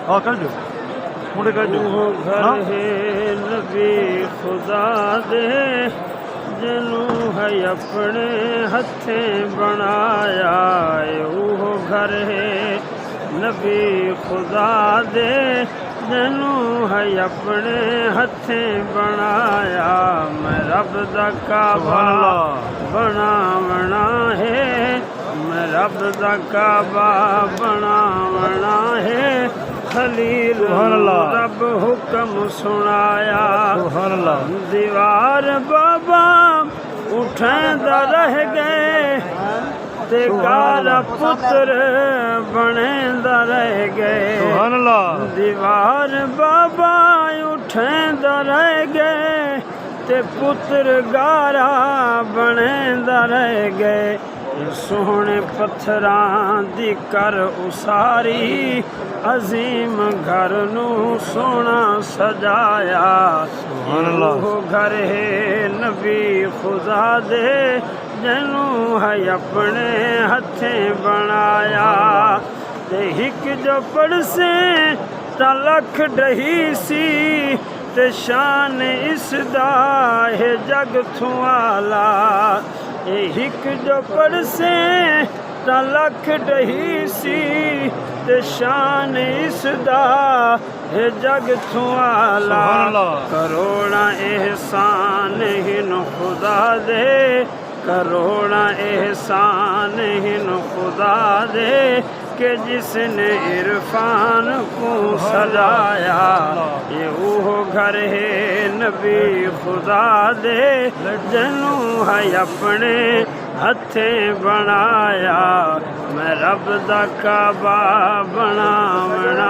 हाँ कर दो मुंडे कर दो वो घर हाँ है नबी खुदा दे जनु है अपने हथे बनाया वो घर है नबी खुदा दे जनु है अपने हथे बनाया मैं रब दा काबा बनावना है मैं रब दा काबा बनावना है खलील रब हुक्म सुनाया दीवार बाबा उठेंदा रह गए ते काला पुत्र बनेंदा रह गए दीवार बाबा उठेंदा रह गए ते पुत्र गारा बनेंदा रह गए सोहने पत्थरां दी कर उसारी अजीम घर नू सोना सजाया वो घर है नबी खुदा दे जनु है अपने हथे बनाया ते हिक जो पड़से ता लख डही सी ते शान इसदा है जग थुआला हिक जो पड़से ता लख डही सी ते शान इसदा है जग थुआला करोड़ा एहसान हिन खुदा दे करोड़ा एहसान हिन खुदा दे के जिसने इरफान को सजाया ये वो घर है नबी खुदा दे जनु है अपने हथे बनाया मैं रब दा काबा बनावना